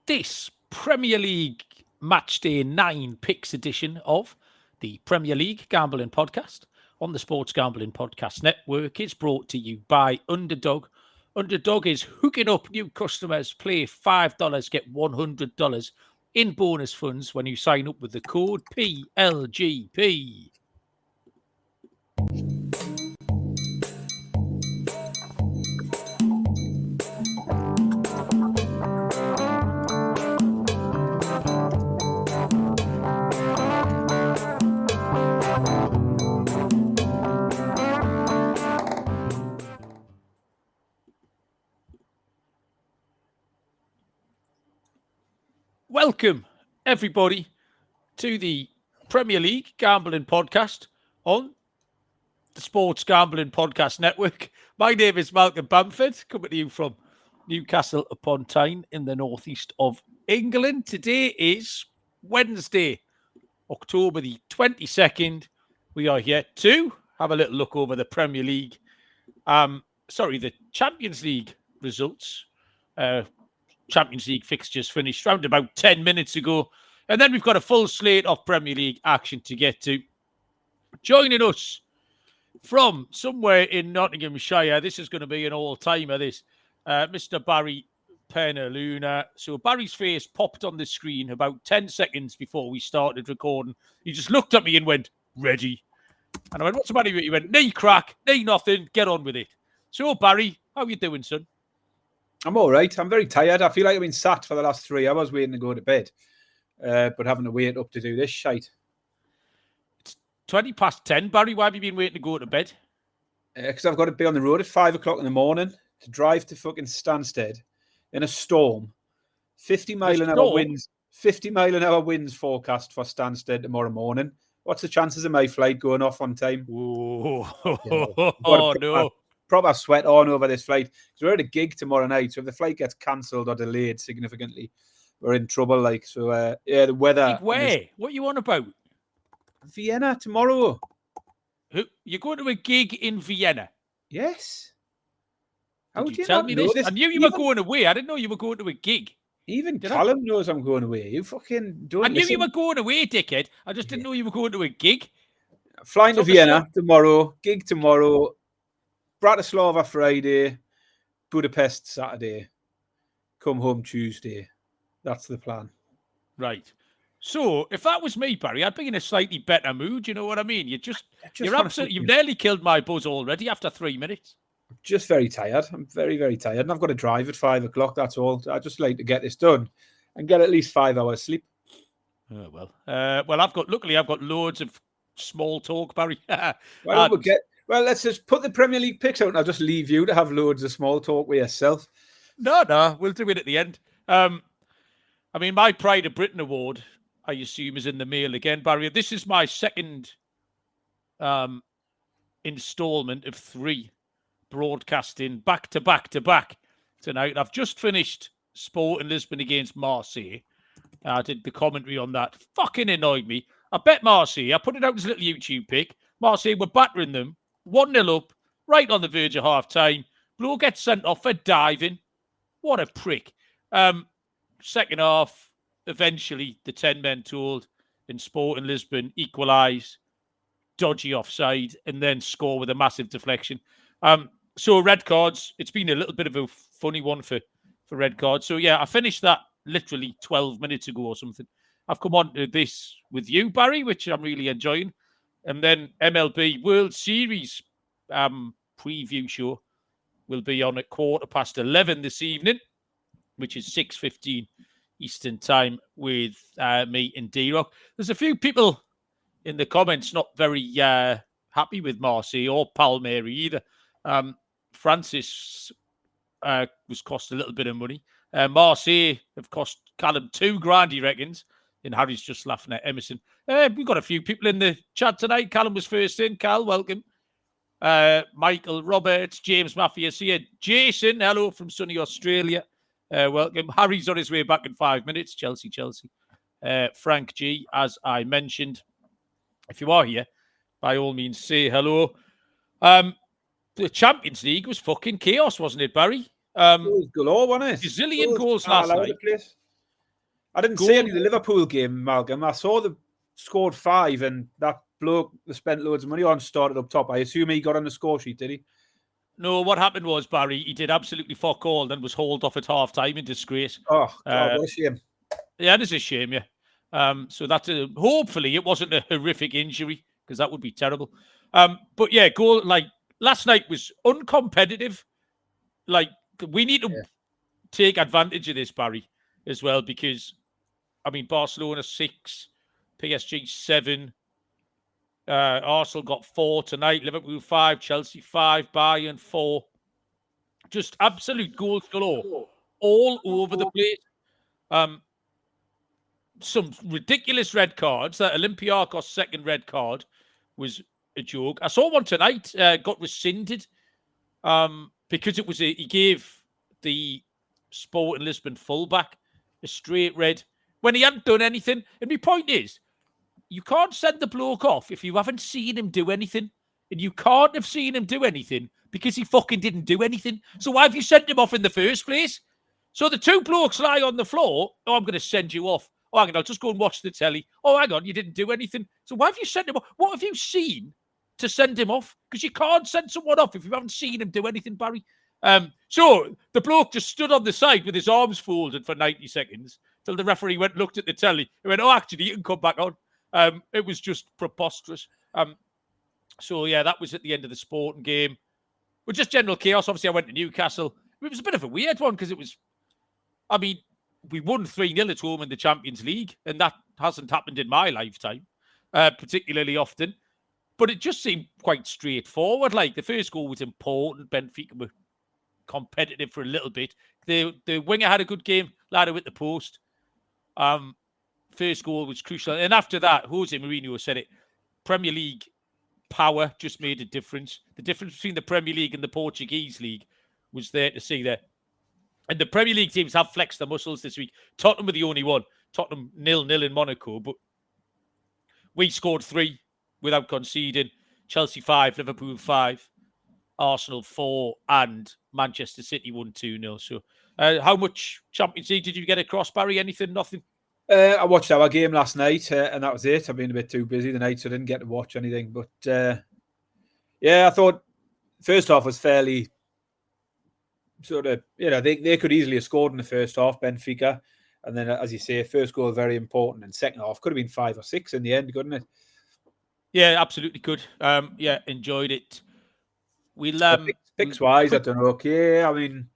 this Premier League Matchday 9 picks edition of the Premier League Gambling Podcast on the Sports Gambling Podcast Network is brought to you by Underdog. Underdog is hooking up new customers. Play $5, get $100 in bonus funds when you sign up with the code PLGP. Welcome, everybody, to the Premier League Gambling Podcast on the Sports Gambling Podcast Network. My name is Malcolm Bamford, coming to you from Newcastle upon Tyne in the northeast of England. Today is Wednesday, October the 22nd. We are here to have a little look over the Premier League, the Champions League results. Champions League fixtures finished around about 10 minutes ago. And then we've got a full slate of Premier League action to get to. Joining us from somewhere in Nottinghamshire, this is going to be an all-timer, this, Mr. Barry Penaluna. So Barry's face popped on the screen about 10 seconds before we started recording. He just looked at me and went, ready. And I went, what's the matter with you? He went, knee crack, knee nothing, get on with it. So Barry, how are you doing, son? I'm all right. I'm very tired. I feel like I've been sat for the last 3 hours waiting to go to bed, but having to wait up to do this shite. It's 20 past 10. Barry, why have you been waiting to go to bed? Because I've got to be on the road at 5 o'clock in the morning to drive to fucking Stansted in a storm. 50 mile an hour winds. 50 mile an hour winds forecast for Stansted tomorrow morning. What's the chances of my flight going off on time? Oh, no. Proper sweat on over this flight because we're at a gig tomorrow night. So if the flight gets cancelled or delayed significantly, we're in trouble. Like, so, the weather. Where? What are you on about? Vienna tomorrow. You're going to a gig in Vienna? Yes. How did you tell me this? I knew you were going away. I didn't know you were going to a gig. Even Callum knows I'm going away. You fucking don't. I knew you were going away, dickhead. I just didn't know you were going to a gig. Flying to Vienna tomorrow. Gig tomorrow. Bratislava Friday, Budapest Saturday, come home Tuesday. That's the plan. Right. So if that was me, Barry, I'd be in a slightly better mood. You know what I mean? You've nearly killed my buzz already after 3 minutes. I'm just very tired. I'm very, very tired. And I've got to drive at 5 o'clock. That's all. I just like to get this done and get at least 5 hours sleep. Oh, well, I've got loads of small talk, Barry. Well, let's just put the Premier League picks out and I'll just leave you to have loads of small talk with yourself. No, we'll do it at the end. My Pride of Britain award, I assume, is in the mail again, Barry. This is my second installment of 3 broadcasting back to back tonight. I've just finished Sporting Lisbon against Marseille. I did the commentary on that. Fucking annoyed me. I bet Marseille. I put it out as a little YouTube pick. Marseille were battering them. 1-0 up, right on the verge of half-time. Blow gets sent off for diving. What a prick. Second half, eventually the 10 men told in Sporting Lisbon equalise, dodgy offside, and then score with a massive deflection. So red cards, it's been a little bit of a funny one for red cards. So yeah, I finished that literally 12 minutes ago or something. I've come on to this with you, Barry, which I'm really enjoying. And then MLB World Series preview show will be on at 11:15 this evening, which is 6:15 Eastern time with me and D-Rock. There's a few people in the comments not very happy with Marseille or Palmieri either. Francis was cost a little bit of money. Marseille have cost Callum $2,000, he reckons. And Harry's just laughing at Emerson. We've got a few people in the chat tonight. Callum was first in. Cal, welcome. Michael Roberts, James Matthews here. Jason, hello from sunny Australia. Welcome. Harry's on his way back in 5 minutes. Chelsea. Frank G, as I mentioned. If you are here, by all means, say hello. The Champions League was fucking chaos, wasn't it, Barry? It was galore, wasn't it? Gazillion goals last night. I didn't see any of the Liverpool game, Malcolm. I saw they scored 5 and that bloke they spent loads of money on started up top. I assume he got on the score sheet, did he? No, what happened was, Barry, he did absolutely fuck all and was hauled off at half-time in disgrace. Oh, God, what a shame. Yeah, it is a shame, yeah. So that's hopefully it wasn't a horrific injury, because that would be terrible. But yeah, goal, like, last night was uncompetitive. Like, we need to take advantage of this, Barry, as well, because, I mean, Barcelona 6, PSG 7, Arsenal got 4 tonight, Liverpool 5, Chelsea 5, Bayern 4. Just absolute goals galore all over the place. Some ridiculous red cards. That Olympiacos second red card was a joke. I saw one tonight, got rescinded because it was he gave the Sporting Lisbon fullback a straight red when he hadn't done anything. And my point is, you can't send the bloke off if you haven't seen him do anything. And you can't have seen him do anything because he fucking didn't do anything. So why have you sent him off in the first place? So the two blokes lie on the floor. Oh, I'm going to send you off. Oh, hang on, I'll just go and watch the telly. Oh, hang on, you didn't do anything. So why have you sent him off? What have you seen to send him off? Because you can't send someone off if you haven't seen him do anything, Barry. So the bloke just stood on the side with his arms folded for 90 seconds till the referee went, looked at the telly. He went, oh, actually, you can come back on. It was just preposterous. So, yeah, that was at the end of the Sporting game. But just general chaos. Obviously, I went to Newcastle. It was a bit of a weird one because it was, I mean, we won 3-0 at home in the Champions League, and that hasn't happened in my lifetime, particularly often. But it just seemed quite straightforward. Like, the first goal was important. Benfica were competitive for a little bit. The winger had a good game. Ladder at the post. First goal was crucial. And after that, Jose Mourinho said it, Premier League power just made a difference. The difference between the Premier League and the Portuguese League was there to see there. And the Premier League teams have flexed their muscles this week. Tottenham were the only one. Tottenham 0-0 in Monaco. But we scored 3 without conceding. Chelsea 5, Liverpool 5, Arsenal 4, and Manchester City won 2-0. So how much Champions League did you get across, Barry? Anything? Nothing? I watched our game last night, and that was it. I've been a bit too busy the night, so I didn't get to watch anything. But, yeah, I thought first half was fairly sort of, they could easily have scored in the first half, Benfica. And then, as you say, first goal very important. And second half could have been 5 or 6 in the end, couldn't it? Yeah, absolutely could. Yeah, enjoyed it. We'll picks-wise, I don't know. Okay, I mean...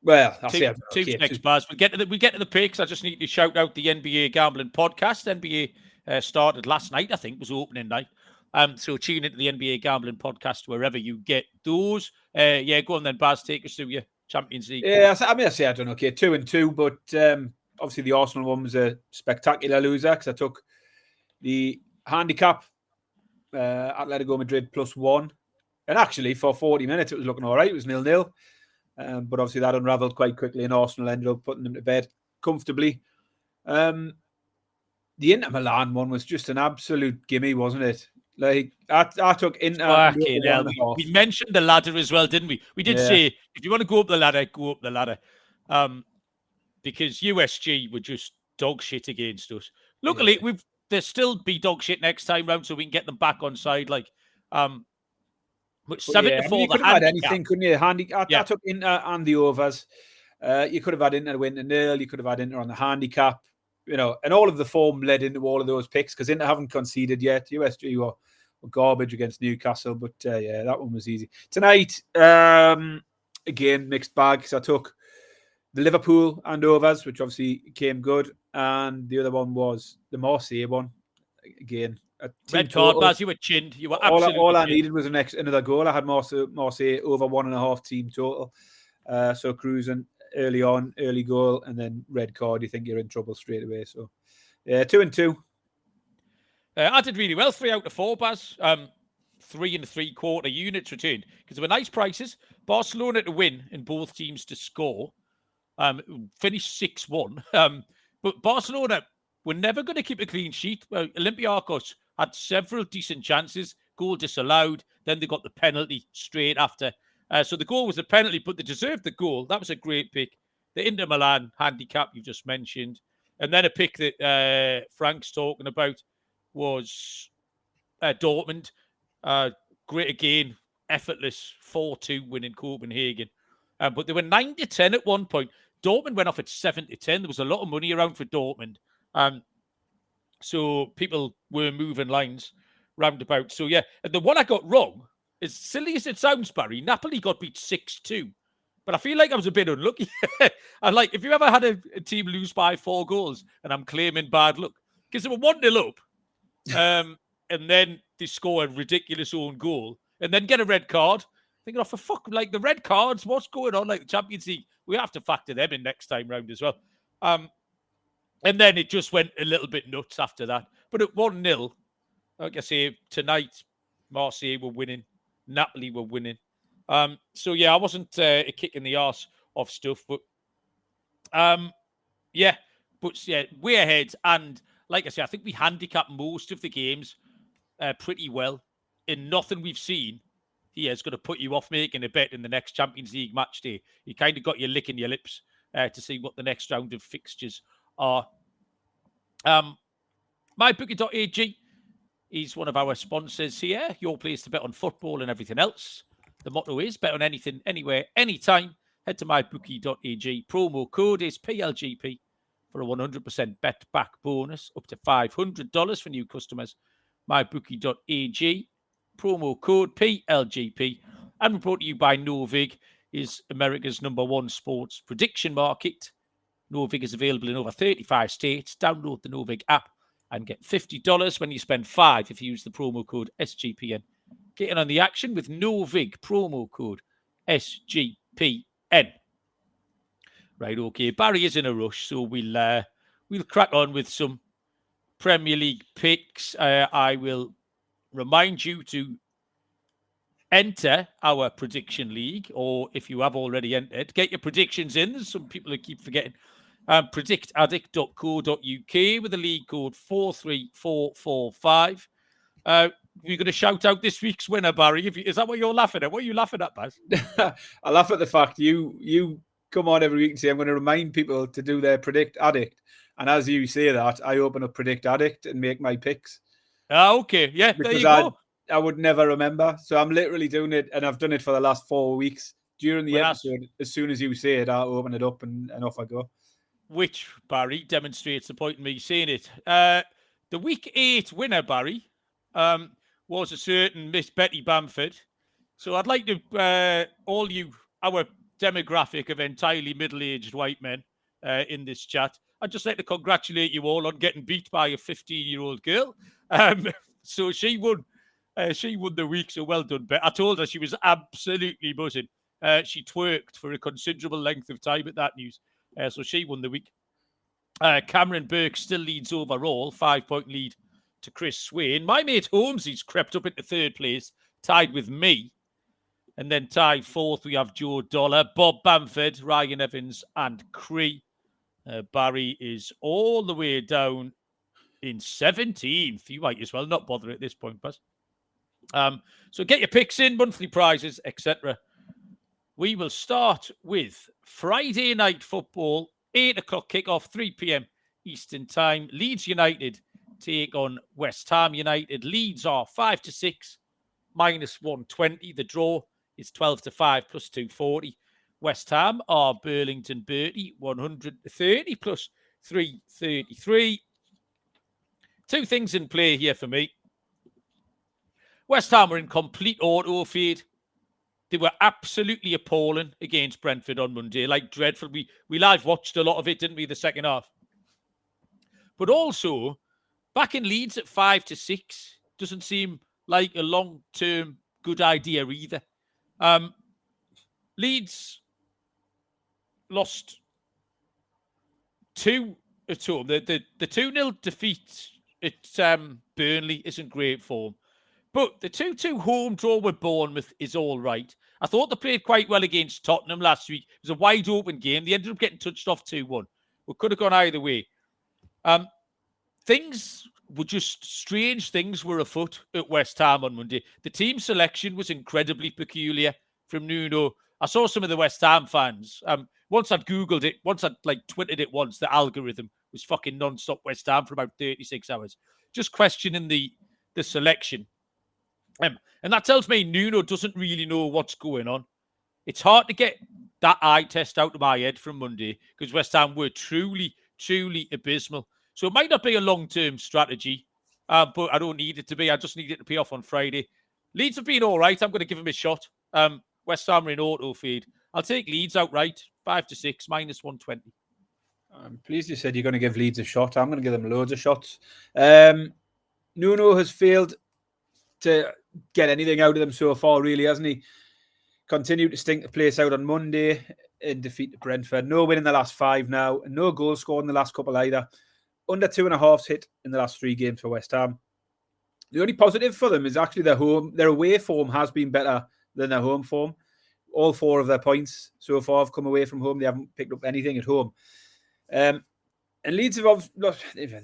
Well, I'll say two next, Baz. We get to the picks. I just need to shout out the NBA Gambling Podcast. NBA started last night, I think, was opening night. So tune into the NBA Gambling Podcast wherever you get those. Yeah, go on then, Baz. Take us through your Champions League. Yeah, I don't know. Okay, 2-2, but obviously the Arsenal one was a spectacular loser because I took the handicap, Atletico Madrid +1, and actually for 40 minutes it was looking all right. It was 0-0. But obviously that unravelled quite quickly and Arsenal ended up putting them to bed comfortably. The Inter Milan one was just an absolute gimme, wasn't it? Like, I took Inter. We mentioned the ladder as well, didn't we? We did say, if you want to go up the ladder, go up the ladder. Because USG were just dog shit against us. Luckily, they'll still be dog shit next time round so we can get them back on side. Like, but 7-4, you could have had anything, couldn't you? I took Inter and the overs. You could have had Inter win 0. You could have had Inter on the handicap. And all of the form led into all of those picks because Inter haven't conceded yet. USG were garbage against Newcastle, but yeah, that one was easy. Tonight, again, mixed bag because I took the Liverpool and overs, which obviously came good, and the other one was the Marseille one. Again, red card, Baz, you were chinned. You were absolutely all I needed was another goal. I had Marseille over 1.5 team total. So cruising early on, early goal, and then red card. You think you're in trouble straight away. So, yeah, 2-2. I did really well. 3 out of 4, Baz. 3 3/4 units returned because there were nice prices. Barcelona to win and both teams to score. Finished 6-1. But Barcelona were never going to keep a clean sheet. Well, Olympiacos had several decent chances. Goal disallowed. Then they got the penalty straight after. So the goal was a penalty, but they deserved the goal. That was a great pick. the Inter Milan handicap you just mentioned. And then a pick that Frank's talking about was Dortmund. Great again, effortless 4-2 win in Copenhagen. But they were 9-10 at one point. Dortmund went off at 7-10. There was a lot of money around for Dortmund. So people were moving lines roundabout. So, yeah, and the one I got wrong, as silly as it sounds, Barry, Napoli got beat 6-2. But I feel like I was a bit unlucky. I'm like, if you ever had a team lose by 4 goals, and I'm claiming bad luck, because they were 1-0 up, and then they score a ridiculous own goal, and then get a red card, thinking, oh, for fuck, like the red cards, what's going on? Like the Champions League, we have to factor them in next time round as well. And then it just went a little bit nuts after that. But at 1-0, like I say, tonight, Marseille were winning. Napoli were winning. So, yeah, I wasn't a kick in the arse of stuff. But, yeah, way ahead. And, like I say, I think we handicapped most of the games pretty well. And nothing we've seen here is going to put you off making a bet in the next Champions League match day. You kind of got you licking your lips to see what the next round of fixtures are. MyBookie.ag is one of our sponsors here. Your place to bet on football and everything else. The motto is bet on anything, anywhere, anytime. Head to MyBookie.ag. Promo code is PLGP for a 100% bet back bonus up to $500 for new customers. MyBookie.ag. Promo code PLGP. And we're brought to you by Novig, is America's #1 sports prediction market. Novig is available in over 35 states. Download the Novig app and get $50 when you spend $5 if you use the promo code SGPN. Get in on the action with Novig, promo code SGPN. Right, okay. Barry is in a rush, so we'll crack on with some Premier League picks. I will remind you to enter our prediction league, or if you have already entered, get your predictions in. There's some people who keep forgetting. Predictaddict.co.uk with the league code 43445. You're going to shout out this week's winner, Barry. Is that what you're laughing at? What are you laughing at, Baz? I laugh at the fact you come on every week and say, I'm going to remind people to do their Predict Addict. And as you say that, I open up Predict Addict and make my picks. Okay. Yeah, because there you go. I would never remember. So I'm literally doing it, and I've done it for the last 4 weeks. During the episode, as soon as you say it, I'll open it up and off I go. Which, Barry, demonstrates the point in me saying it. The week 8 winner, Barry, was a certain Miss Betty Bamford. So I'd like to, all you, our demographic of entirely middle-aged white men in this chat, I'd just like to congratulate you all on getting beat by a 15-year-old girl. So she won the week, so well done, Bet. I told her she was absolutely buzzing. She twerked for a considerable length of time at that news. So she won the week. Cameron Burke still leads overall, 5-point lead to Chris Swain. My mate Holmesy's crept up into 3rd place, tied with me. And then tied 4th, we have Joe Dollar, Bob Bamford, Ryan Evans, and Cree. Barry is all the way down in 17th. You might as well not bother at this point, Buzz. So get your picks in, monthly prizes, etc. We will start with Friday night football, 8 o'clock kickoff, 3 p.m. Eastern time. Leeds United take on West Ham United. Leeds are 5-6, -120. The draw is 12-5, +240. West Ham are Burlington Bertie, 130 +333. 2 things in play here for me. West Ham were in complete auto fade. They were absolutely appalling against Brentford on Monday, like dreadful. We live watched a lot of it, didn't we, the second half? But also, back in Leeds at 5-6 doesn't seem like a long-term good idea either. Leeds lost 2 at home. The 2-0 defeat at Burnley isn't great form. But the 2-2 home draw with Bournemouth is all right. I thought they played quite well against Tottenham last week. It was a wide-open game. They ended up getting touched off 2-1. We could have gone either way. Things were just strange. Things were afoot at West Ham on Monday. The team selection was incredibly peculiar from Nuno. I saw some of the West Ham fans once I'd Googled it, once I'd like twittered it once, the algorithm was fucking non-stop West Ham for about 36 hours. Just questioning the selection. And that tells me Nuno doesn't really know what's going on. It's hard to get that eye test out of my head from Monday because West Ham were truly, truly abysmal. So it might not be a long-term strategy, but I don't need it to be. I just need it to pay off on Friday. Leeds have been all right. I'm going to give them a shot. West Ham are in auto feed. I'll take Leeds outright, 5-6, -120. I'm pleased you said you're going to give Leeds a shot. I'm going to give them loads of shots. Nuno has failed to get anything out of them so far, really, hasn't he? Continued to stink the place out on Monday in defeat to Brentford. No win in the last 5 now, and no goal scored in the last couple either. Under 2.5 hit in the last 3 games for West Ham. The only positive for them is actually their away form has been better than their home form. All 4 of their points so far have come away from home. They haven't picked up anything at home. And Leeds have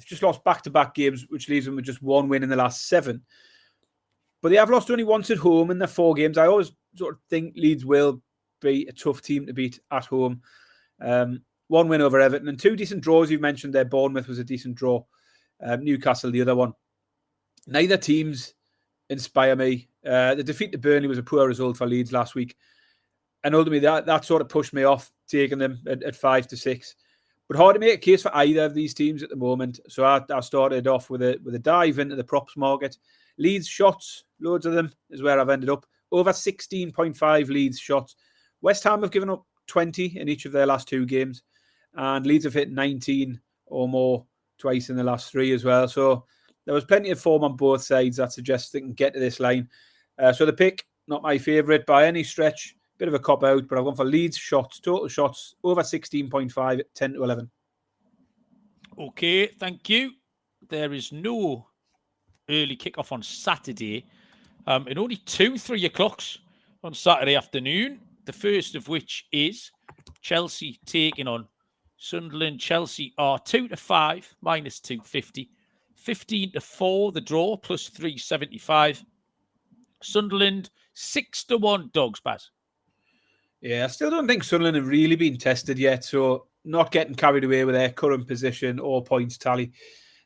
just lost back-to-back games, which leaves them with just 1 win in the last 7. But they have lost only once at home in their 4 games. I always sort of think Leeds will be a tough team to beat at home. 1 win over Everton and 2 decent draws. You've mentioned there. Bournemouth was a decent draw. Newcastle, the other one. Neither teams inspire me. The defeat to Burnley was a poor result for Leeds last week. And ultimately, that sort of pushed me off taking them at 5-6. But hard to make a case for either of these teams at the moment. So I started off with a dive into the props market. Leeds shots, loads of them, is where I've ended up. Over 16.5 Leeds shots. West Ham have given up 20 in each of their last 2 games. And Leeds have hit 19 or more twice in the last 3 as well. So there was plenty of form on both sides that suggests they can get to this line. So the pick, not my favourite by any stretch. Bit of a cop-out, but I've gone for Leeds shots, total shots, over 16.5 at 10-11. Okay, thank you. There is no early kickoff on Saturday. And only 2 3 o'clocks on Saturday afternoon. The first of which is Chelsea taking on Sunderland. Chelsea are 2-5, -250. 15-4, the draw, +375. Sunderland, 6-1 dogs, Baz. Yeah, I still don't think Sunderland have really been tested yet, so not getting carried away with their current position or points tally.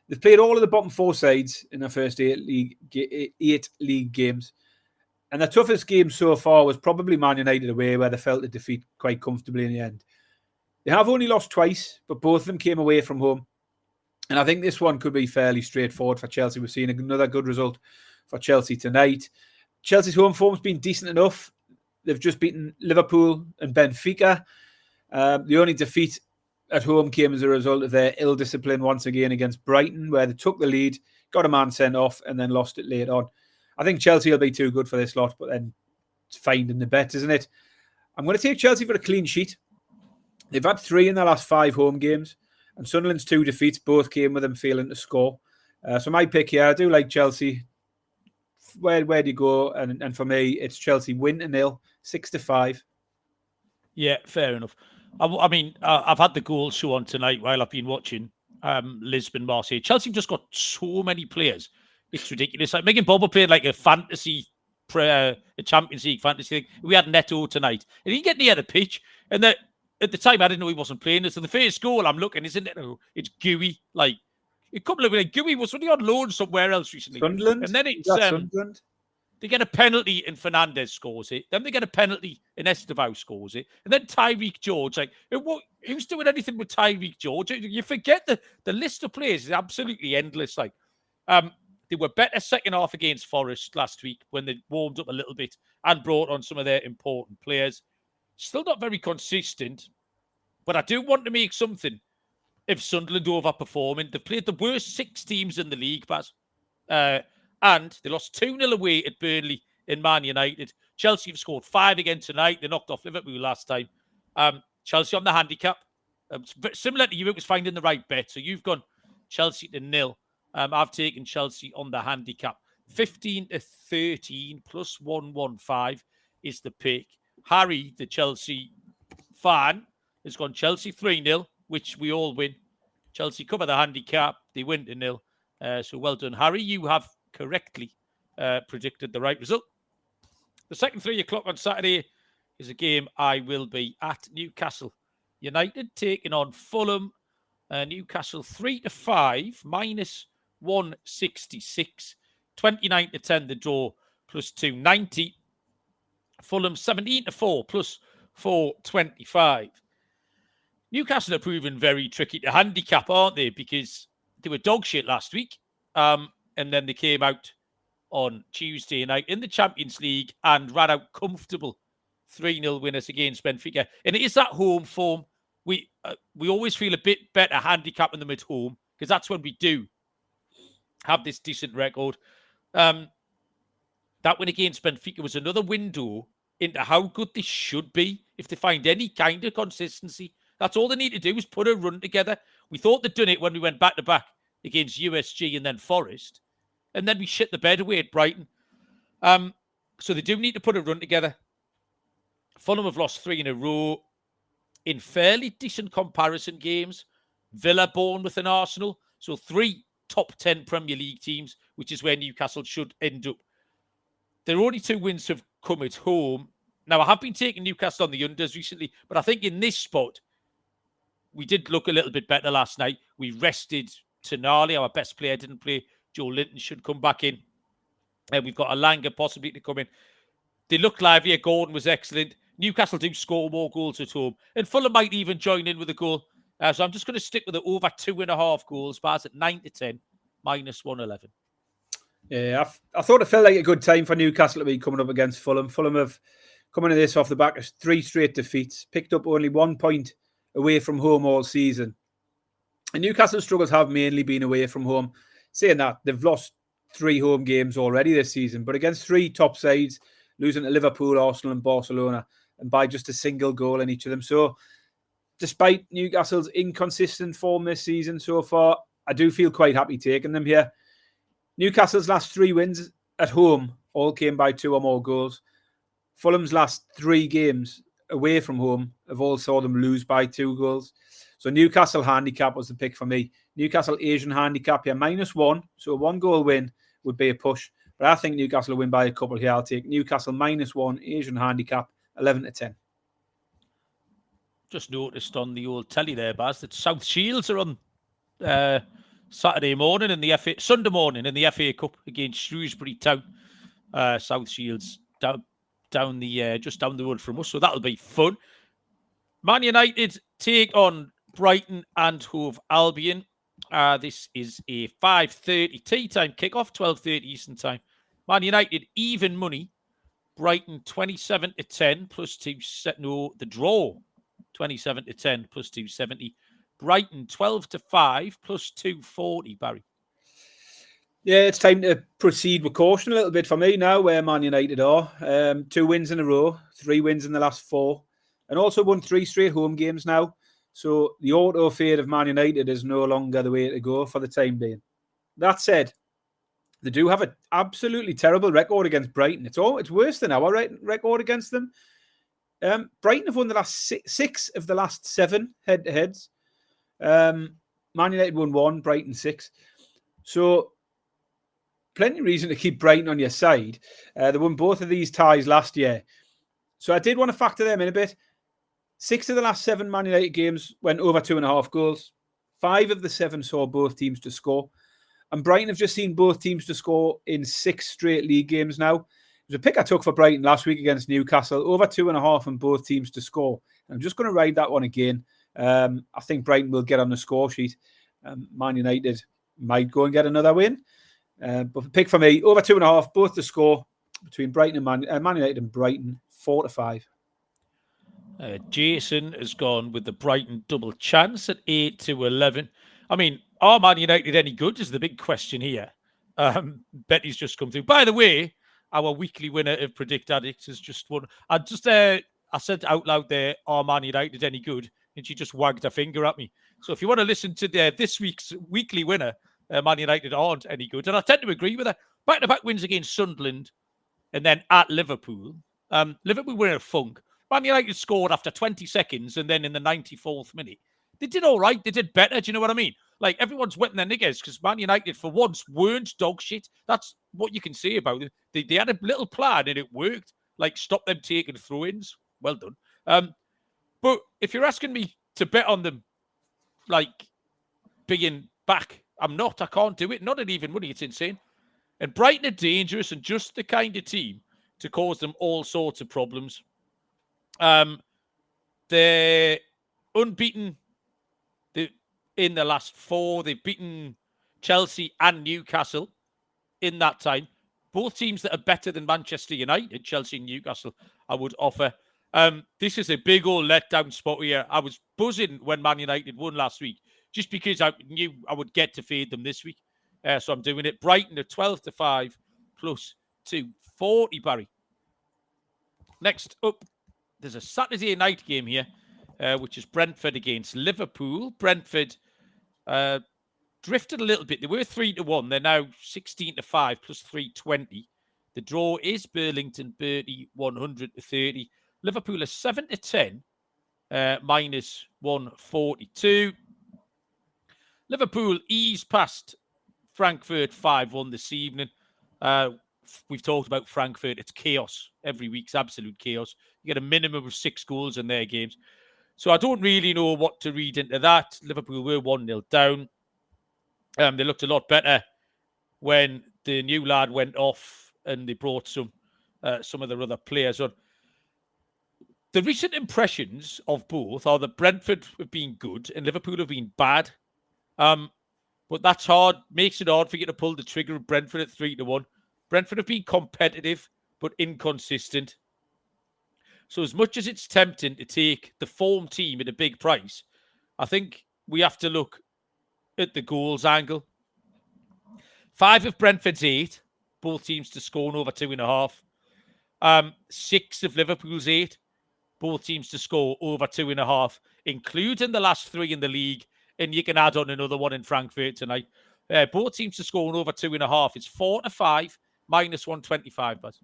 They've played all of the bottom 4 sides in their first 8 league games. And their toughest game so far was probably Man United away, where they felt the defeat quite comfortably in the end. They have only lost twice, but both of them came away from home. And I think this one could be fairly straightforward for Chelsea. We've seen another good result for Chelsea tonight. Chelsea's home form's been decent enough. They've just beaten Liverpool and Benfica. The only defeat at home came as a result of their ill discipline once again against Brighton, where they took the lead, got a man sent off, and then lost it late on. I think Chelsea will be too good for this lot, but then it's finding the bet, isn't it? I'm going to take Chelsea for a clean sheet. They've had 3 in their last 5 home games, and Sunderland's 2 defeats both came with them failing to score. So my pick here, I do like Chelsea. Where do you go? And for me, it's Chelsea win 1-0, 6-5. Yeah, fair enough. I mean, I've had the goal show on tonight while I've been watching Lisbon, Marseille. Chelsea just got so many players. It's ridiculous. Like Megan Bob played like a Champions League fantasy league. We had Neto tonight, and he get near the pitch. And at the time, I didn't know he wasn't playing. So the first goal I'm looking, isn't it? It's Gooey. Like a couple of Gooey was only on loan somewhere else recently. Sunderland. And then it's Sunderland. They get a penalty and Fernandez scores it. Then they get a penalty and Estevao scores it. And then Tyreek George, like, who's doing anything with Tyreek George? You forget the list of players is absolutely endless. Like, they were better second half against Forest last week when they warmed up a little bit and brought on some of their important players. Still not very consistent, but I do want to make something if Sunderland overperforming. They've played the worst 6 teams in the league, Baz. And they lost 2-0 away at Burnley in Man United. Chelsea have scored 5 again tonight. They knocked off Liverpool last time. Chelsea on the handicap. Similar to you, it was finding the right bet. So you've gone Chelsea to 0. I've taken Chelsea on the handicap. 15-13 plus 115 is the pick. Harry, the Chelsea fan, has gone Chelsea 3-0, which we all win. Chelsea cover the handicap. They win to 0. So well done, Harry. You have correctly predicted the right result. The second 3 o'clock on Saturday is a game I will be at. Newcastle United taking on Fulham. Newcastle 3-5, minus 166. 29-10 the draw, plus 290. Fulham 17-4, plus 425. Newcastle are proven very tricky to handicap, aren't they? Because they were dog shit last week. And then they came out on Tuesday night in the Champions League and ran out comfortable 3-0 winners against Benfica. And it is that home form. We always feel a bit better handicapping them at home because that's when we do have this decent record. That win against Benfica was another window into how good they should be if they find any kind of consistency. That's all they need to do is put a run together. We thought they'd done it when we went back-to-back against USG and then Forest. And then we shit the bed away at Brighton. So they do need to put a run together. Fulham have lost 3 in a row in fairly decent comparison games. Villa, Bournemouth and Arsenal. So 3 top 10 Premier League teams, which is where Newcastle should end up. Their only 2 wins have come at home. Now, I have been taking Newcastle on the unders recently, but I think in this spot, we did look a little bit better last night. We rested Tonali, our best player, didn't play. Joe Linton should come back in. And we've got Alanga possibly to come in. They looked livelier. Gordon was excellent. Newcastle do score more goals at home. And Fulham might even join in with a goal. So I'm just going to stick with the over 2.5 goals. Bars at 9-10, minus 111. Yeah, I thought it felt like a good time for Newcastle to be coming up against Fulham. Fulham have come into this off the back of 3 straight defeats, picked up only 1 point away from home all season. And Newcastle's struggles have mainly been away from home. Saying that, they've lost 3 home games already this season, but against 3 top sides, losing to Liverpool, Arsenal and Barcelona, and by just a single goal in each of them. So despite Newcastle's inconsistent form this season so far, I do feel quite happy taking them here. Newcastle's last 3 wins at home all came by 2 or more goals. Fulham's last 3 games away from home have all saw them lose by 2 goals. So Newcastle handicap was the pick for me. Newcastle Asian handicap here, -1. So a 1-goal win would be a push. But I think Newcastle will win by a couple here. I'll take Newcastle -1, Asian handicap, 11-10. Just noticed on the old telly there, Baz, that South Shields are on Sunday morning in the FA Cup against Shrewsbury Town. South Shields down the just down the road from us, so that'll be fun. Man United take on Brighton and Hove Albion. This is a 5:30 tea time kickoff, 12:30 Eastern time. Man United even money. Brighton 27-10 plus 2. No, the draw 27-10 plus 270. Brighton 12-5 plus 240. Barry. Yeah, it's time to proceed with caution a little bit for me now, where Man United are. 2 wins in a row, 3 wins in the last 4, and also won 3 straight home games now. So the auto fade of Man United is no longer the way to go for the time being. That said, they do have an absolutely terrible record against Brighton. It's worse than our record against them. Brighton have won the last 6 of the last 7 head-to-heads. Man United won 1, Brighton 6. So plenty of reason to keep Brighton on your side. They won both of these ties last year. So I did want to factor them in a bit. 6 of the last 7 Man United games went over 2.5 goals. 5 of the 7 saw both teams to score. And Brighton have just seen both teams to score in 6 straight league games now. It was a pick I took for Brighton last week against Newcastle. Over 2.5 and both teams to score. And I'm just going to ride that one again. I think Brighton will get on the score sheet. Man United might go and get another win. But the pick for me, over 2.5, both to score between Brighton and Man United and Brighton, 4-5. Jason has gone with the Brighton double chance at 8-11. I mean, are Man United any good is the big question here. Betty's just come through. By the way, our weekly winner of Predict Addicts has just won. I said out loud there, are Man United any good? And she just wagged her finger at me. So if you want to listen to this week's weekly winner, Man United aren't any good. And I tend to agree with her. Back-to-back wins against Sunderland and then at Liverpool. Liverpool were in a funk. Man United scored after 20 seconds and then in the 94th minute. They did all right. They did better. Do you know what I mean? Like, everyone's wetting their niggers because Man United, for once, weren't dog shit. That's what you can say about them. They had a little plan and it worked. Like, stop them taking throw-ins. Well done. But if you're asking me to bet on them, like, being back. I'm not. I can't do it. Not at even money. It's insane. And Brighton are dangerous and just the kind of team to cause them all sorts of problems. They're unbeaten in the last 4. They've beaten Chelsea and Newcastle in that time. Both teams that are better than Manchester United, Chelsea and Newcastle, I would offer. This is a big old letdown spot here. I was buzzing when Man United won last week, just because I knew I would get to fade them this week. So I'm doing it. Brighton are 12-5 plus 240, Barry. Next up, there's a Saturday night game here, which is Brentford against Liverpool. Brentford drifted a little bit. They were 3-1. They're now 16-5 plus 320. The draw is Burlington, Bertie 100-30. Liverpool are 7-10, minus 142. Liverpool ease past Frankfurt 5-1 this evening. We've talked about Frankfurt. It's chaos. Every week's absolute chaos. You get a minimum of 6 goals in their games. So I don't really know what to read into that. Liverpool were 1-0 down. They looked a lot better when the new lad went off and they brought some of their other players on. The recent impressions of both are that Brentford have been good and Liverpool have been bad. But that's hard. Makes it hard for you to pull the trigger of Brentford at 3-1. Brentford have been competitive but inconsistent. So as much as it's tempting to take the form team at a big price, I think we have to look at the goals angle. 5 of Brentford's 8, both teams to score over 2.5. 6 of Liverpool's 8, both teams to score over 2.5, including the last 3 in the league. And you can add on another one in Frankfurt tonight. Both teams to score over 2.5. It's 4-5, minus 125. But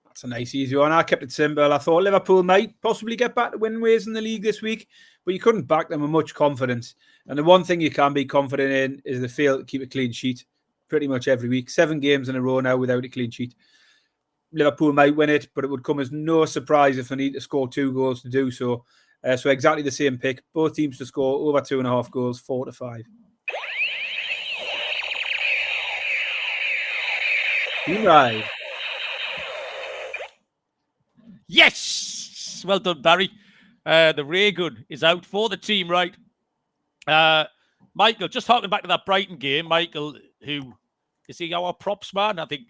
that's a nice, easy one. I kept it simple. I thought Liverpool might possibly get back to win ways in the league this week, but you couldn't back them with much confidence. And the one thing you can be confident in is they fail to keep a clean sheet pretty much every week. 7 games in a row now without a clean sheet. Liverpool might win it, but it would come as no surprise if they need to score 2 goals to do so. So exactly the same pick. Both teams to score over 2.5 goals, 4-5. Right. Yes! Well done, Barry. The ray gun is out for the team, right? Michael, just harking back to that Brighton game, Michael, who is he our props man? I think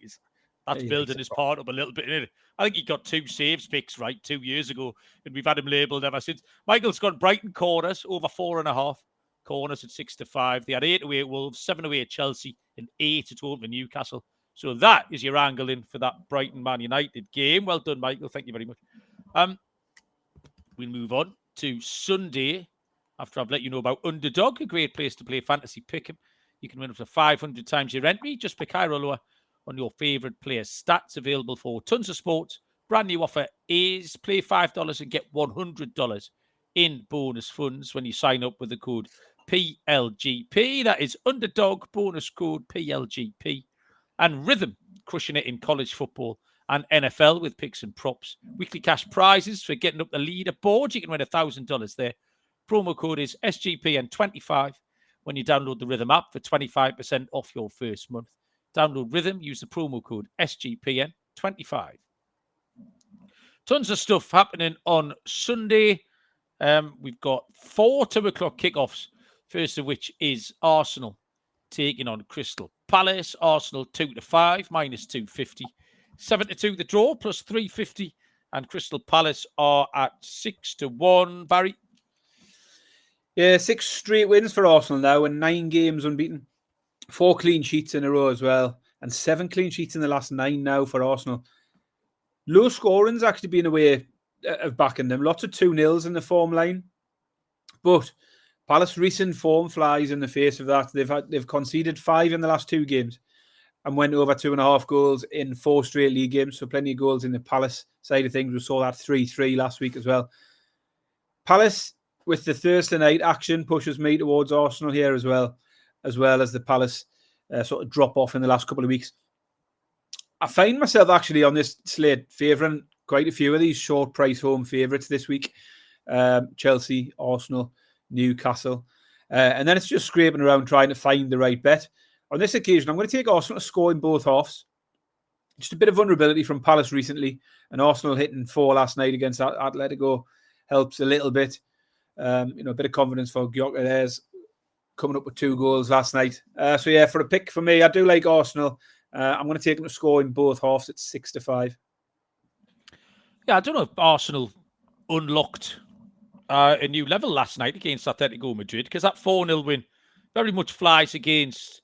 that's building his part up a little bit. Isn't it? I think he got 2 saves picks right 2 years ago, and we've had him labelled ever since. Michael's got Brighton corners over 4.5. Corners at 6-5. They had 8 away at Wolves, 7 away at Chelsea, and 8 at home to Newcastle. So that is your angle in for that Brighton Man United game. Well done, Michael. Thank you very much. We'll move on to Sunday. After I've let you know about Underdog, a great place to play fantasy pick'em. You can win up to 500 times your entry. Just pick higher or lower on your favourite player's stats, available for tons of sports. Brand new offer is play $5 and get $100 in bonus funds when you sign up with the code PLGP. That is Underdog, bonus code PLGP. And Rhythm, crushing it in college football and NFL with picks and props. Weekly cash prizes for getting up the leaderboard. You can win $1,000 there. Promo code is SGPN25 when you download the Rhythm app for 25% off your first month. Download Rhythm, use the promo code SGPN25. Tons of stuff happening on Sunday. We've got 4 2:00 kickoffs, first of which is Arsenal taking on Crystal Palace. Arsenal 2-5, minus 250. 7-2 the draw, plus 350. And Crystal Palace are at 6-1. Barry? Yeah, 6 straight wins for Arsenal now and 9 games unbeaten. 4 clean sheets in a row as well. And 7 clean sheets in the last 9 now for Arsenal. Low scoring's actually been a way of backing them. Lots of 2-0s in the form line. But Palace recent form flies in the face of that. They've conceded 5 in the last 2 games and went over 2.5 goals in 4 straight league games. So plenty of goals in the Palace side of things. We saw that 3-3 last week as well. Palace, with the Thursday night action, pushes me towards Arsenal here as well as the Palace sort of drop off in the last couple of weeks. I find myself actually on this slate favouring quite a few of these short price home favourites this week. Chelsea, Arsenal, Newcastle. And then it's just scraping around trying to find the right bet. On this occasion, I'm going to take Arsenal to score in both halves. Just a bit of vulnerability from Palace recently, and Arsenal hitting 4 last night against Atletico helps a little bit. A bit of confidence for Gyökeres there's coming up with 2 goals last night. For a pick for me, I do like Arsenal. I'm going to take them to score in both halves at 6-5. Yeah, I don't know if Arsenal unlocked a new level last night against Atletico Madrid, because that 4-0 win very much flies against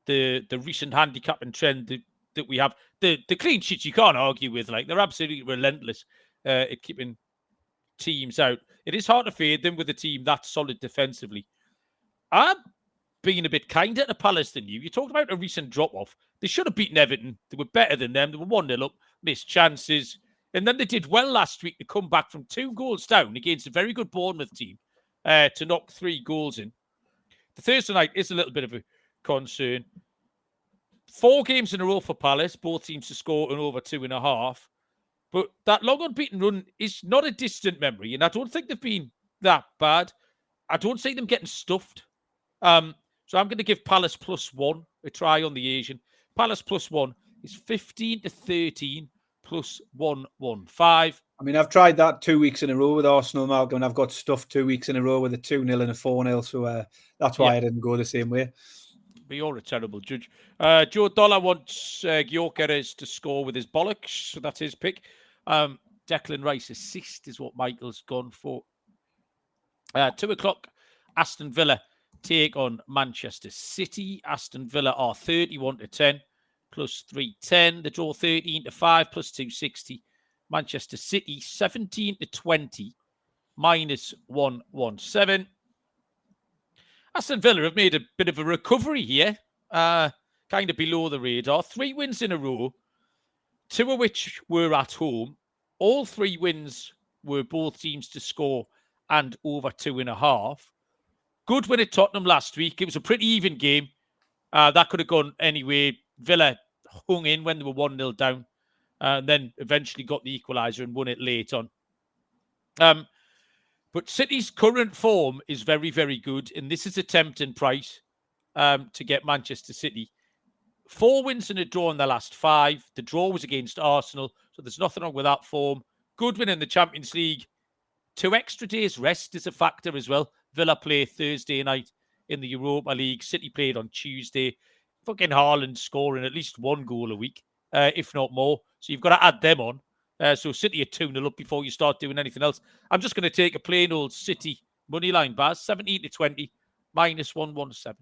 the recent handicapping trend that we have. The clean sheets you can't argue with. Like, they're absolutely relentless at keeping teams out. It is hard to fade them with a team that's solid defensively. I'm being a bit kinder to Palace than you. You talked about a recent drop-off. They should have beaten Everton. They were better than them. They were 1-0 up, missed chances. And then they did well last week to come back from 2 goals down against a very good Bournemouth team to knock 3 goals in. The Thursday night is a little bit of a concern. 4 games in a row for Palace, both teams to score an over 2.5. But that long unbeaten run is not a distant memory, and I don't think they've been that bad. I don't see them getting stuffed. So I'm going to give Palace +1 a try on the Asian. Palace +1 is 15-13 +115. I mean, I've tried that 2 weeks in a row with Arsenal, Malcolm, and I've got stuffed 2 weeks in a row with a 2-0 and a 4-0. So that's why I didn't go the same way. But you're a terrible judge. Joe Dollar wants Gyökeres to score with his bollocks. So that's his pick. Declan Rice assist is what Michael's gone for. 2 o'clock, Aston Villa take on Manchester City. Aston Villa are 31-10 +310. The draw 13-5 +260. Manchester City 17-20 -117. Aston Villa have made a bit of a recovery here, kind of below the radar. 3 wins in a row, 2 of which were at home. All 3 wins were both teams to score and over 2.5. Good win at Tottenham last week. It was a pretty even game. That could have gone anyway. Villa hung in when they were 1-0 down, and then eventually got the equaliser and won it late on. But City's current form is very, very good, and this is a tempting price to get Manchester City. 4 wins and a draw in the last 5. The draw was against Arsenal, so there's nothing wrong with that form. Good win in the Champions League. 2 extra days rest is a factor as well. Villa play Thursday night in the Europa League. City played on Tuesday. Fucking Haaland scoring at least 1 goal a week, if not more. So you've got to add them on. So City are 2-0 up before you start doing anything else. I'm just going to take a plain old City moneyline, Baz, 17-20 -117.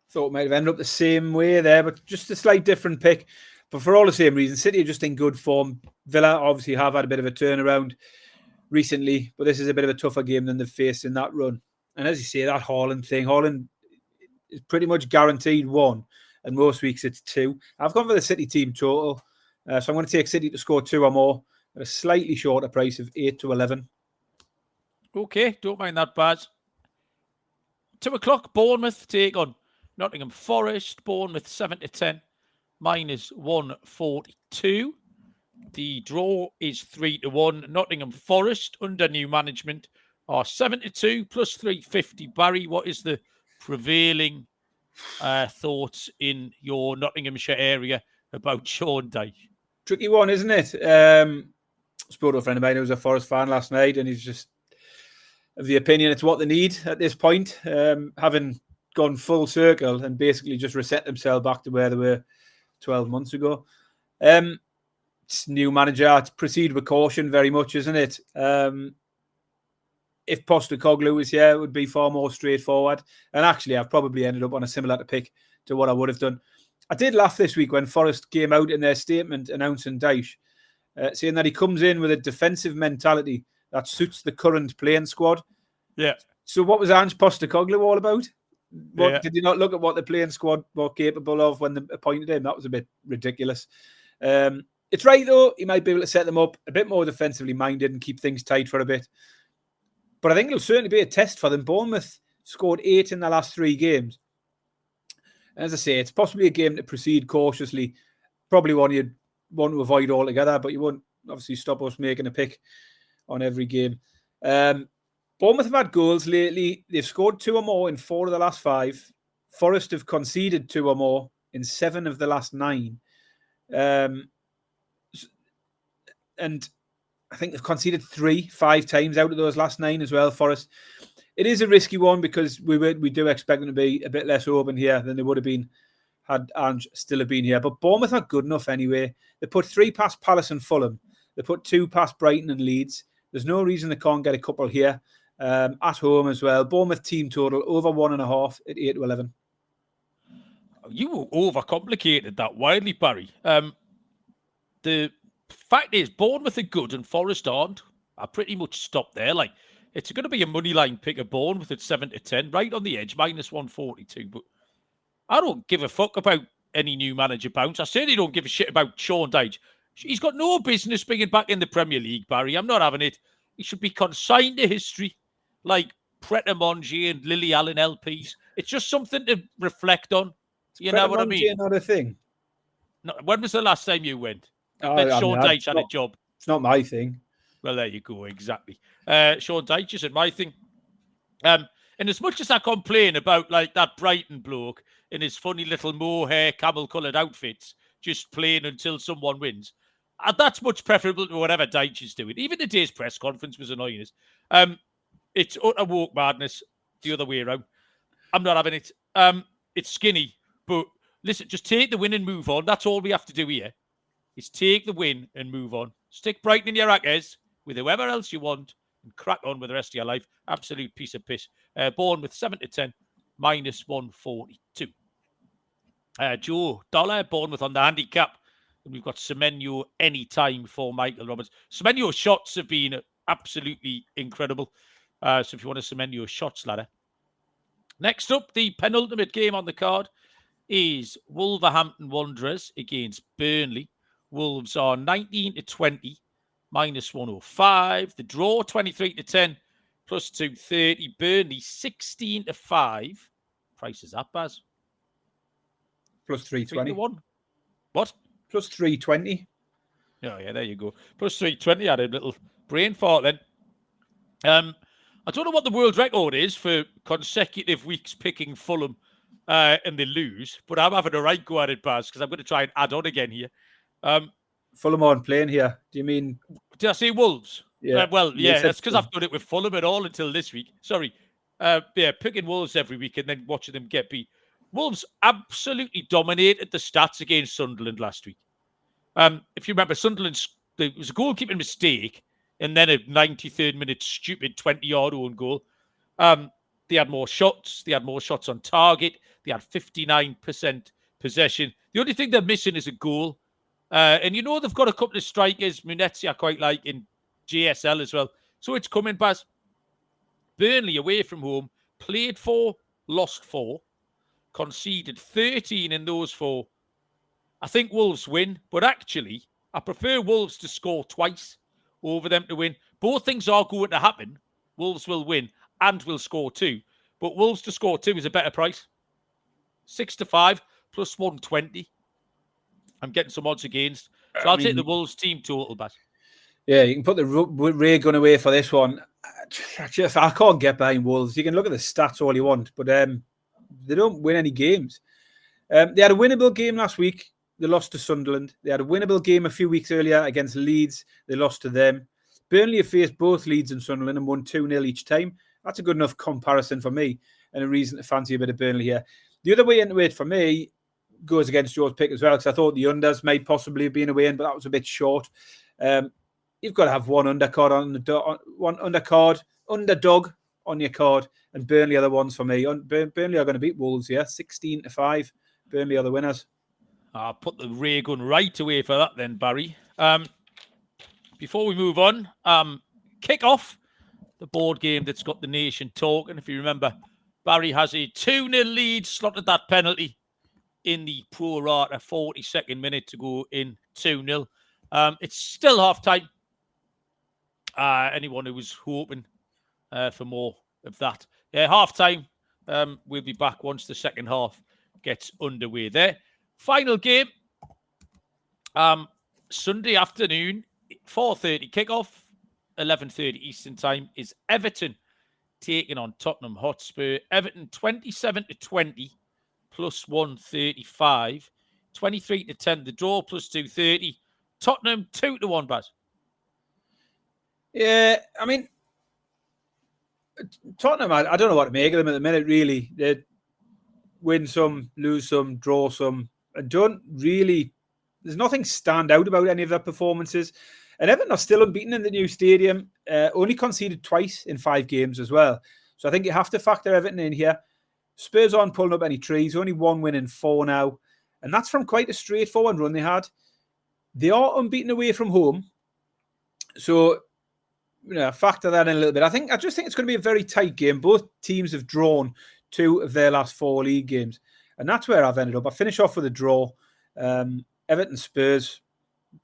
Thought it might have ended up the same way there, but just a slight different pick. But for all the same reasons, City are just in good form. Villa obviously have had a bit of a turnaround recently, but this is a bit of a tougher game than they've faced in that run. And as you say, that Haaland thing, Haaland is pretty much guaranteed 1, and most weeks it's 2. I've gone for the City team total. So I'm going to take City to score 2 or more at a slightly shorter price of 8-11. Okay, don't mind that, Baz. 2 o'clock, Bournemouth take on Nottingham Forest. Bournemouth 7-10 -142. The draw is 3-1. Nottingham Forest under new management are 7-2 +350. Barry, what is the prevailing thoughts in your Nottinghamshire area about Sean Dyche? Tricky one, isn't it? Spoke to a friend of mine who was a Forest fan last night, and he's just of the opinion it's what they need at this point, having gone full circle and basically just reset themselves back to where they were 12 months ago. It's new manager. It's proceed with caution very much, isn't it? If Postecoglou was here, it would be far more straightforward. And actually, I've probably ended up on a similar pick to what I would have done. I did laugh this week when Forest came out in their statement announcing Dyche, saying that he comes in with a defensive mentality that suits the current playing squad. Yeah. So what was Ange Postecoglou all about? Did he not look at what the playing squad were capable of when they appointed him? That was a bit ridiculous. It's right, though. He might be able to set them up a bit more defensively minded and keep things tight for a bit. But I think it'll certainly be a test for them. Bournemouth scored 8 in the last 3 games. As I say, it's possibly a game to proceed cautiously. Probably one you'd want to avoid altogether, but you won't obviously stop us making a pick on every game. Bournemouth have had goals lately. They've scored 2 or more in 4 of the last 5. Forest have conceded 2 or more in 7 of the last 9. And I think they've conceded 5 times out of those last 9 as well, Forest. It is a risky one because we do expect them to be a bit less open here than they would have been had Ange still have been here. But Bournemouth are good enough anyway. They put 3 past Palace and Fulham. They put 2 past Brighton and Leeds. There's no reason they can't get a couple here. At home as well. Bournemouth team total over 1.5 at 8-11. You overcomplicated that wildly, Barry. The fact is, Bournemouth are good and Forest aren't. I pretty much stopped there. Like, it's going to be a money line pick of Bournemouth at 7-10, right on the edge, minus 142. But I don't give a fuck about any new manager bounce. I certainly don't give a shit about Sean Dyche. He's got no business being back in the Premier League, Barry. I'm not having it. He should be consigned to history, like Pret-a-Manger and Lily Allen LPs. It's just something to reflect on. You know what I mean? Not a thing. No, when was the last time you went? I bet Sean Dyche had a job. It's not my thing. Well, there you go. Exactly. Sean Dyche isn't my thing. And as much as I complain about like that Brighton bloke in his funny little mohair, camel-coloured outfits, just playing until someone wins, that's much preferable to whatever Dyche is doing. Even today's press conference was annoying us. It's utter woke madness the other way around. I'm not having it. It's skinny, but listen, just take the win and move on. That's all we have to do here. Is take the win and move on. Stick Brighton in your rackers with whoever else you want and crack on with the rest of your life. Absolute piece of piss. Bournemouth 7-10, minus 142. Joe Dollar, Bournemouth on the handicap. And we've got Semenyo anytime for Michael Roberts. Semenyo's shots have been absolutely incredible. So if you want a Semenyo shots ladder. Next up, the penultimate game on the card is Wolverhampton Wanderers against Burnley. Wolves are 19-20, minus 105. The draw 23-10, plus 230. Burnley 16-5. Price is up, Baz. Plus 320. What? Plus 320. Oh, yeah, there you go. Plus 320. I had a little brain fart then. I don't know what the world record is for consecutive weeks picking Fulham and they lose, but I'm having a right go at it, Baz, because I'm going to try and add on again here. Fulham aren't playing here. Do you mean... Did I say Wolves? Yeah. That's because I've done it with Fulham at all until this week. Sorry. Picking Wolves every week and then watching them get beat. Wolves absolutely dominated the stats against Sunderland last week. If you remember, Sunderland, there was a goalkeeping mistake and then a 93rd minute stupid 20-yard own goal. They had more shots. They had more shots on target. They had 59% possession. The only thing they're missing is a goal. And you know they've got a couple of strikers. Munetzi I quite like in JSL as well. So it's coming, Baz. Burnley away from home, played 4, lost 4, conceded 13 in those 4. I think Wolves win, but actually, I prefer Wolves to score twice over them to win. Both things are going to happen. Wolves will win and will score 2. But Wolves to score 2 is a better price. 6-5 plus 120. I'm getting some odds against. So I'll take the Wolves team total, Baz. Yeah, you can put the ray gun away for this one. I can't get behind Wolves. You can look at the stats all you want, but they don't win any games. They had a winnable game last week. They lost to Sunderland. They had a winnable game a few weeks earlier against Leeds. They lost to them. Burnley have faced both Leeds and Sunderland and won 2-0 each time. That's a good enough comparison for me and a reason to fancy a bit of Burnley here. The other way into it for me goes against Joe's pick as well, because I thought the unders might possibly have been a way in, but that was a bit short. You've got to have one underdog on your card, and Burnley are the ones for me. Burnley are going to beat Wolves here, 16-5. Burnley are the winners. I'll put the ray gun right away for that then, Barry. Before we move on, kick off the board game that's got the nation talking. If you remember, Barry has a 2-0 lead, slotted that penalty in the pro rata 42nd minute to go in 2-0. It's still half-time. Anyone who was hoping for more of that. Half-time. We'll be back once the second half gets underway there. Final game. Sunday afternoon, 4:30 kickoff, 11:30 Eastern time, is Everton taking on Tottenham Hotspur. Everton 27-20 plus 135. 23-10 the draw plus 230. Tottenham 2-1, Baz. Yeah, I mean, Tottenham, I don't know what to make of them at the minute, really. They win some, lose some, draw some, and don't really, there's nothing stand out about any of their performances. And Everton are still unbeaten in the new stadium, only conceded twice in 5 games as well. So I think you have to factor Everton in here. Spurs aren't pulling up any trees, only 1 win in 4 now. And that's from quite a straightforward run they had. They are unbeaten away from home. So, factor that in a little bit. I just think it's going to be a very tight game. Both teams have drawn 2 of their last 4 league games. And that's where I've ended up. I finish off with a draw. Everton Spurs.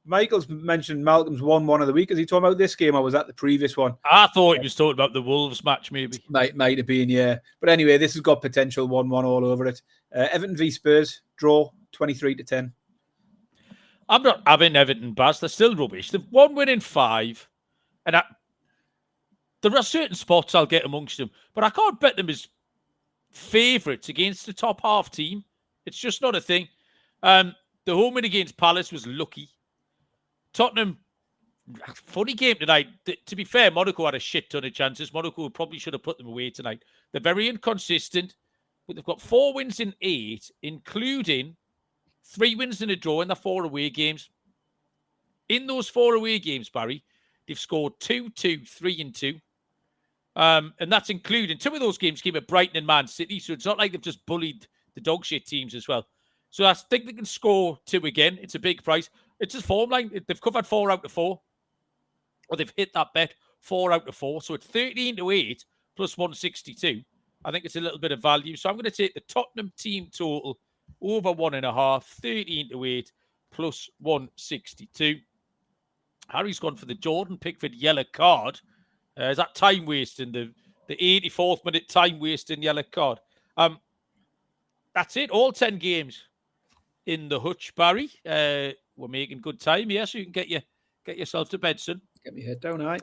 Michael's mentioned Malcolm's 1-1 of the week. Is he talking about this game or was that the previous one? I thought he was talking about the Wolves match, maybe. Might have been, yeah. But anyway, this has got potential 1-1 all over it. Everton v Spurs, draw 23-10. I'm not having Everton, Baz. They're still rubbish. They've 1 win in 5. And there are certain spots I'll get amongst them. But I can't bet them as favourites against the top half team. It's just not a thing. The home win against Palace was lucky. Tottenham, funny game tonight. To be fair, Monaco had a shit ton of chances. Monaco probably should have put them away tonight. They're very inconsistent, but they've got 4 wins in 8, including 3 wins and a draw in the 4 away games. In those 4 away games, Barry, they've scored 2-2, 3-2. And that's including 2 of those games came at Brighton and Man City. So it's not like they've just bullied the dog shit teams as well. So I think they can score 2 again. It's a big price. It's a form line. They've covered 4 out of 4. Or they've hit that bet 4 out of 4. So it's 13-8 plus 162. I think it's a little bit of value. So I'm going to take the Tottenham team total over 1.5, 13-8 plus 162. Harry's gone for the Jordan Pickford yellow card. Is that time wasting? The 84th minute time wasting yellow card. That's it. All 10 games in the hutch, Barry. We're making good time here, so you can get yourself to bed, son. Get me head down, all right.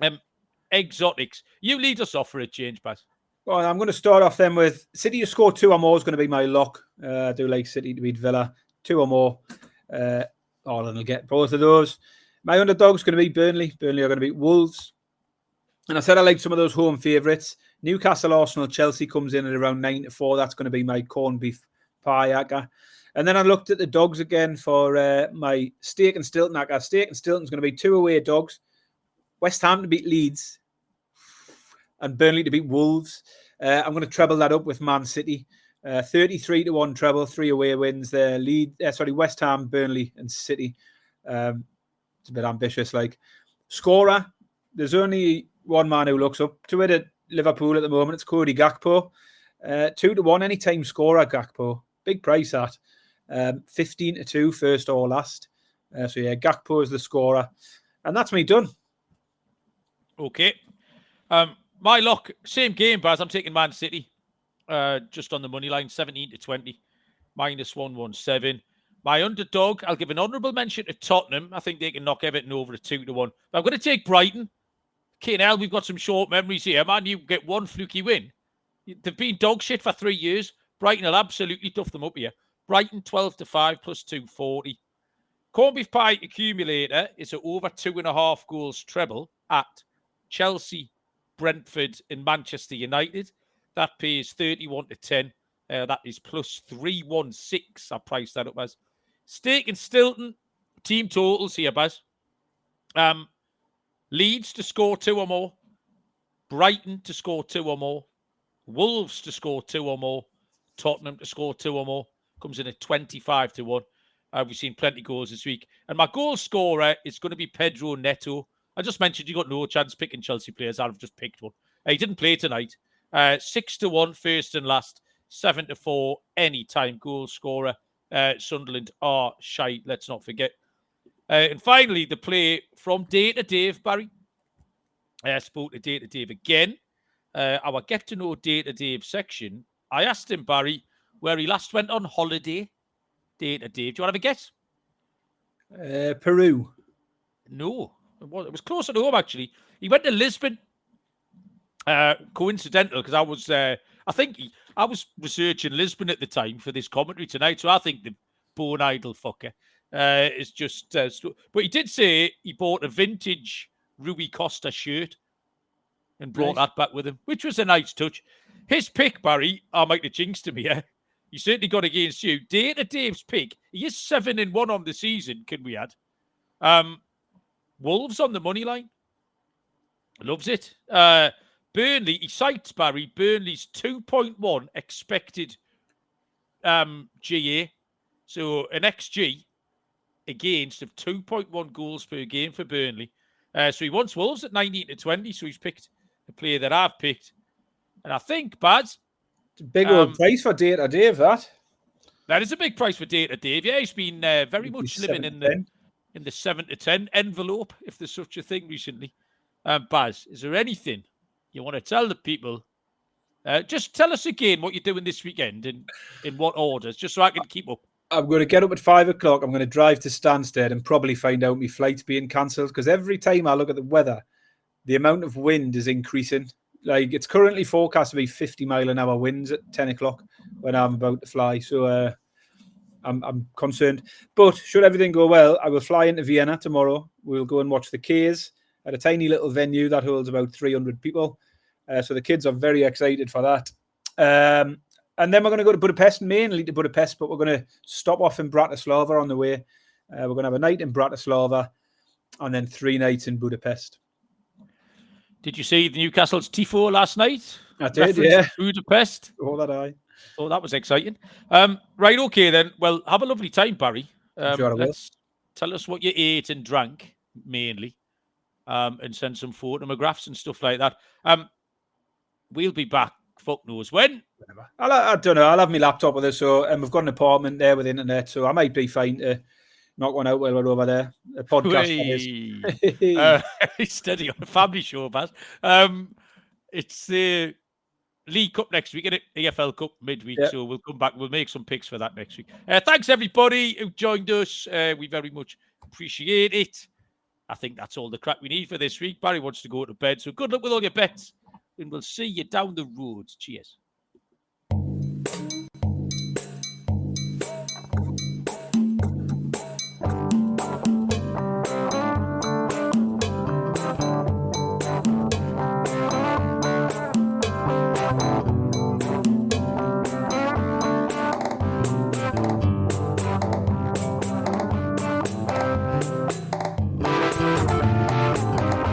Exotics. You lead us off for a change, Baz. Well, I'm going to start off then with City to score 2 or more is going to be my lock. I do like City to beat Villa 2 or more. Ireland will get both of those. My underdog's going to be Burnley. Burnley are going to beat Wolves. And I said I like some of those home favourites. Newcastle, Arsenal, Chelsea comes in at around 9-4. That's going to be my corned beef pie. And then I looked at the dogs again for my Steak and Stilton. Steak and Stilton's going to be 2 away dogs. West Ham to beat Leeds. And Burnley to beat Wolves. I'm going to treble that up with Man City. 33-1 treble, 3 away wins there. West Ham, Burnley and City. It's a bit ambitious. Scorer, there's only one man who looks up to it at Liverpool at the moment. It's Cody Gakpo. 2-1 anytime scorer, Gakpo. Big price that. 15-2 first or last. Gakpo is the scorer. And that's me done. Okay. My lock, same game, Baz. I'm taking Man City. Just on the money line, 17-20. Minus 117. My underdog, I'll give an honourable mention to Tottenham. I think they can knock Everton over at 2-1. But I'm going to take Brighton. K&L, we've got some short memories here. Man, you get one fluky win. They've been dog shit for 3 years. Brighton will absolutely tough them up here. Brighton 12-5 plus 240. Corned beef pie accumulator is at over 2.5 goals treble at Chelsea, Brentford and Manchester United. That pays 31-10. That is plus 316. I priced that up as. Steak and Stilton, team totals here, Baz. Leeds to score 2 or more. Brighton to score 2 or more. Wolves to score 2 or more. Tottenham to score 2 or more. Comes in at 25-1. We've seen plenty of goals this week. And my goal scorer is going to be Pedro Neto. I just mentioned you got no chance picking Chelsea players. I've just picked one. He didn't play tonight. 6-1 first and last. 7-4 anytime goal scorer. Sunderland are shite, let's not forget. And finally, the play from Data Dave, Barry. I spoke to Data Dave again. Our Get to Know Data Dave section. I asked him, Barry, where he last went on holiday. Data Dave. Do you want to have a guess? Peru. No. It was closer to home, actually. He went to Lisbon. Coincidental, because I was researching Lisbon at the time for this commentary tonight, so I think the born idle fucker is just... but he did say he bought a vintage Rui Costa shirt and brought that back with him, which was a nice touch. His pick, Barry, I might have jinxed him here. He certainly got against you. Dave's pick, he is 7-1 on the season, can we add? Wolves on the money line. Loves it. Burnley, he cites, Barry, Burnley's 2.1 expected GA. So an XG against of 2.1 goals per game for Burnley. So he wants Wolves at 19-20. So he's picked a player that I've picked. And I think, Bads, it's a big old price for Data Dave, that. That is a big price for Data Dave. Yeah, he's been very much living in the 7 to 10 envelope, if there's such a thing recently. Baz, is there anything you want to tell the people? Just tell us again what you're doing this weekend and in what orders, just so I can keep up. I'm going to get up at 5 o'clock. I'm going to drive to Stansted and probably find out my flight's being cancelled, because every time I look at the weather, the amount of wind is increasing. Like, it's currently forecast to be 50-mile-an-hour winds at 10 o'clock when I'm about to fly. So I'm concerned. But should everything go well, I will fly into Vienna tomorrow. We'll go and watch the K's at a tiny little venue that holds about 300 people. So the kids are very excited for that. And then we're going to go to Budapest, mainly to Budapest, but we're going to stop off in Bratislava on the way. We're going to have a night in Bratislava and then 3 nights in Budapest. Did you see the Newcastle's Tifo last night? I did, yeah. Budapest. Oh, that I. Oh, that was exciting. Right, okay then. Well, have a lovely time, Barry. Sure I will. Tell us what you ate and drank, mainly, and send some photographs and stuff like that. We'll be back, fuck knows when. I don't know. I'll have my laptop with us, so we've got an apartment there with internet, so I might be fine to knock one out while we're over there. A podcast. Steady on a family show, Baz. It's the League Cup next week, and EFL Cup midweek. Yeah. So we'll come back. We'll make some picks for that next week. Thanks everybody who joined us. We very much appreciate it. I think that's all the crack we need for this week. Barry wants to go to bed, so good luck with all your bets, and we'll see you down the road. Cheers.